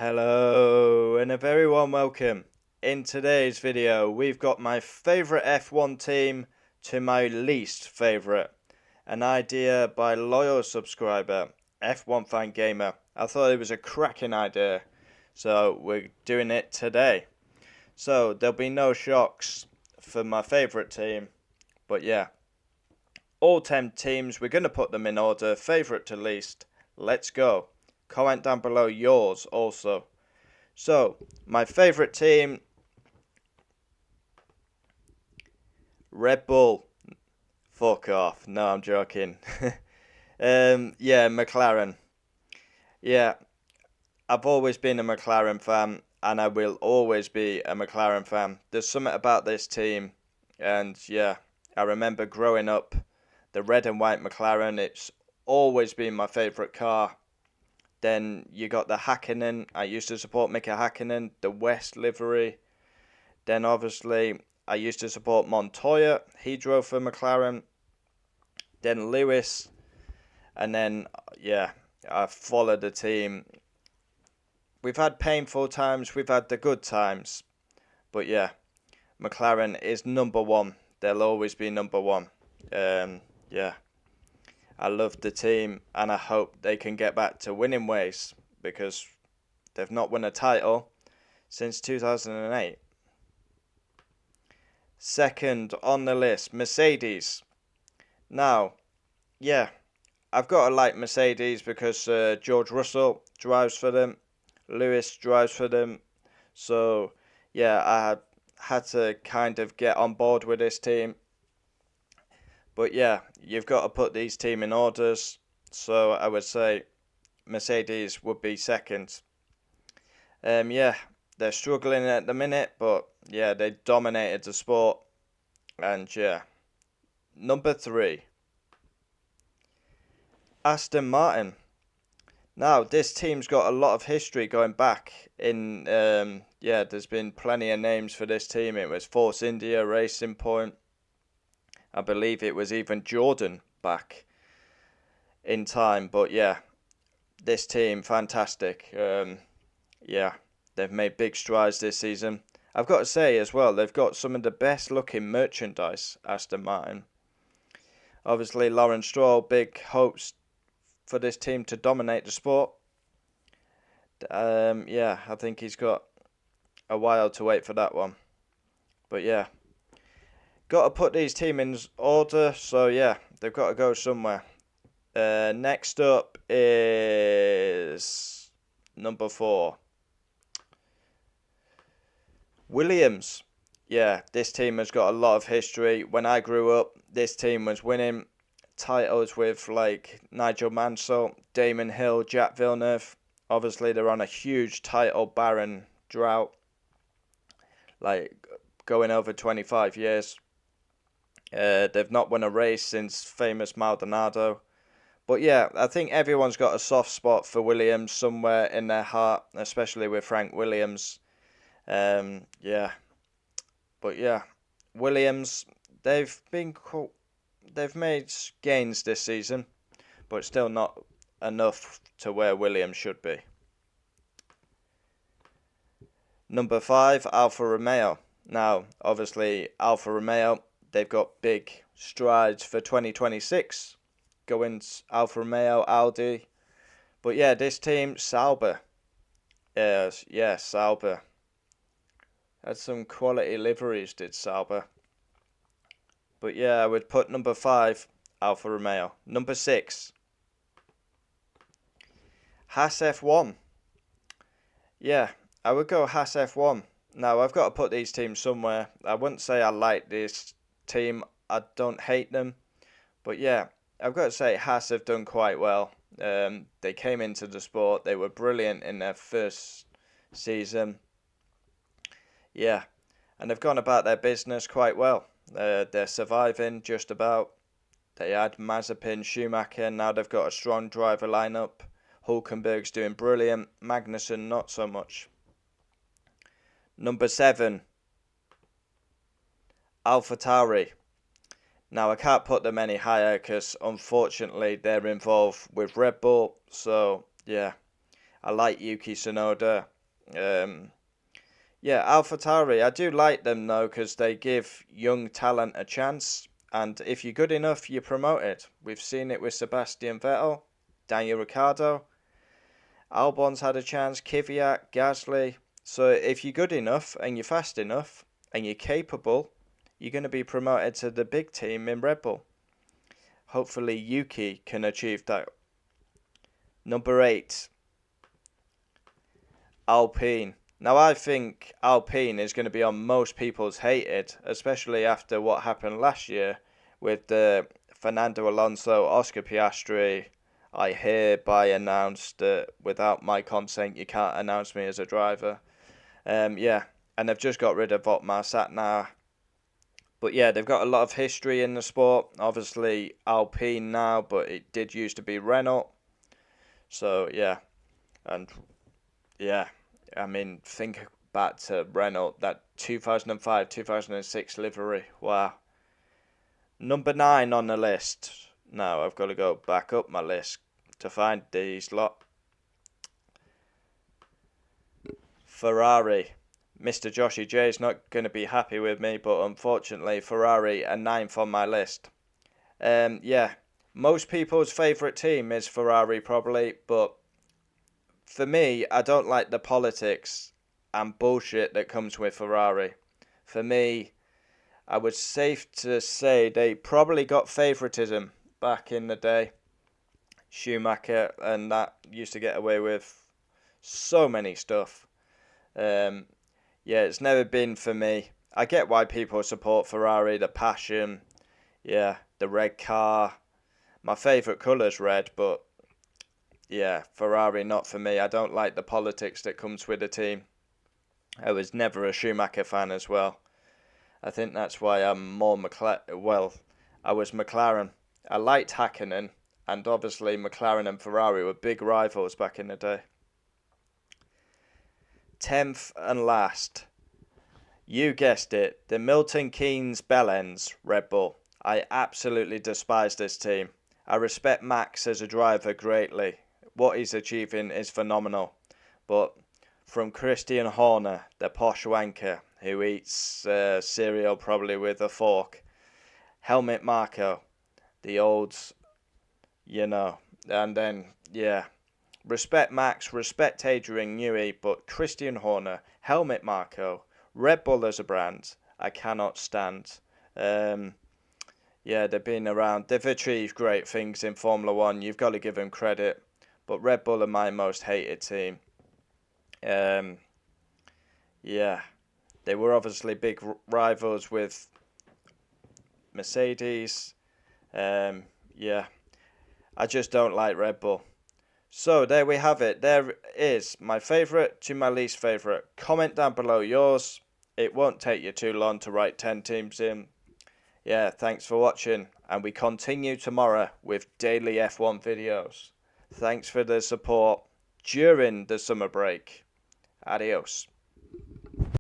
Hello and a very warm welcome. In today's video we've got my favourite F1 team to my least favourite. An idea by loyal subscriber F1 Fan Gamer. I thought it was a cracking idea, so we're doing it today. So there'll be no shocks for my favourite team, but yeah. All 10 teams, we're going to put them in order, favourite to least. Let's go. Comment down below yours also. So, my favourite team, Red Bull. Fuck off. No, I'm joking. Yeah, McLaren. Yeah, I've always been a McLaren fan, and I will always be a McLaren fan. There's something about this team, and yeah, I remember growing up, the red and white McLaren, it's always been my favourite car. Then you got the Hakkinen. I used to support Mika Hakkinen, the West livery. Then obviously I used to support Montoya. He drove for McLaren. Then Lewis. And then, yeah, I followed the team. We've had painful times. We've had the good times. But yeah, McLaren is number one. They'll always be number one. Yeah. I love the team and I hope they can get back to winning ways because they've not won a title since 2008. Second on the list, Mercedes. Now, yeah, I've got to like Mercedes because George Russell drives for them, Lewis drives for them. So, yeah, I had to kind of get on board with this team. But yeah, you've got to put these team in orders. So I would say Mercedes would be second. Yeah, they're struggling at the minute, but yeah, they dominated the sport. And yeah, number 3, Aston Martin. Now, this team's got a lot of history going back in, yeah, there's been plenty of names for this team. It was Force India, Racing Point. I believe it was even Jordan back in time. But yeah, this team, fantastic. Yeah, they've made big strides this season. I've got to say as well, they've got some of the best looking merchandise, Aston Martin. Obviously, Lawrence Stroll, big hopes for this team to dominate the sport. Yeah, I think he's got a while to wait for that one. But yeah, got to put these teams in order. So yeah, they've got to go somewhere. Next up is number 4, Williams. Yeah, this team has got a lot of history. When I grew up, this team was winning titles with like Nigel Mansell, Damon Hill, Jack Villeneuve. Obviously, they're on a huge title barren drought, like going over 25 years. They've not won a race since famous Maldonado. But yeah, I think everyone's got a soft spot for Williams somewhere in their heart, especially with Frank Williams. Yeah, but yeah, Williams, they've been they've made gains this season, but still not enough to where Williams should be. Number 5, Alfa Romeo. Now, obviously, Alfa Romeo, they've got big strides for 2026. Going Alfa Romeo, Audi. But yeah, this team, Sauber. Yes, yeah, Sauber. Had some quality liveries, did Sauber. But yeah, I would put number 5, Alfa Romeo. Number 6, Haas F1. Yeah, I would go Haas F1. Now, I've got to put these teams somewhere. I wouldn't say I like this team. I don't hate them. But yeah, I've got to say Haas have done quite well. They came into the sport. They were brilliant in their first season. Yeah, and they've gone about their business quite well. They're surviving just about. They had Mazepin, Schumacher. Now they've got a strong driver lineup. Hulkenberg's doing brilliant. Magnussen, not so much. Number 7, AlphaTauri. Now, I can't put them any higher because, unfortunately, they're involved with Red Bull. So, yeah, I like Yuki Tsunoda. Yeah, AlphaTauri, I do like them though because they give young talent a chance, and if you're good enough, you're promoted. We've seen it with Sebastian Vettel, Daniel Ricciardo, Albon's had a chance, Kvyat, Gasly. So if you're good enough and you're fast enough and you're capable, you're going to be promoted to the big team in Red Bull. Hopefully Yuki can achieve that. Number 8, Alpine. Now I think Alpine is going to be on most people's hated, especially after what happened last year with the Fernando Alonso, Oscar Piastri. I hereby announce that without my consent you can't announce me as a driver. Yeah, and they've just got rid of Otmar Satnar. But yeah, they've got a lot of history in the sport. Obviously Alpine now, but it did used to be Renault. So yeah, and yeah, I mean, think back to Renault, that 2005 2006 livery. Wow. Number 9 on the list. Now I've got to go back up my list to find these lot. Ferrari. Mr. Joshy J is not going to be happy with me, but unfortunately, Ferrari are 9th on my list. Yeah, most people's favourite team is Ferrari, probably, but for me, I don't like the politics and bullshit that comes with Ferrari. For me, I would safe to say they probably got favouritism back in the day. Schumacher and that used to get away with so many stuff. Yeah, it's never been for me. I get why people support Ferrari, the passion, yeah, the red car. My favourite colour's red, but yeah, Ferrari not for me. I don't like the politics that comes with the team. I was never a Schumacher fan as well. I think that's why I'm more I was McLaren. I liked Hakkinen, and obviously McLaren and Ferrari were big rivals back in the day. 10th and last. You guessed it, the Milton Keynes Bellends Red Bull. I absolutely despise this team. I respect Max as a driver greatly. What he's achieving is phenomenal. But from Christian Horner, the posh wanker who eats cereal probably with a fork, Helmut Marko, the old, and then, yeah, respect Max, respect Adrian Newey, but Christian Horner, Helmut Marko, Red Bull as a brand, I cannot stand. Yeah, they've been around. They've achieved great things in Formula One. You've got to give them credit. But Red Bull are my most hated team. Yeah, they were obviously big rivals with Mercedes. Yeah, I just don't like Red Bull. So there we have it. There is my favourite to my least favourite. Comment down below yours. It won't take you too long to write 10 teams in. Yeah, thanks for watching. And we continue tomorrow with daily F1 videos. Thanks for the support during the summer break. Adios.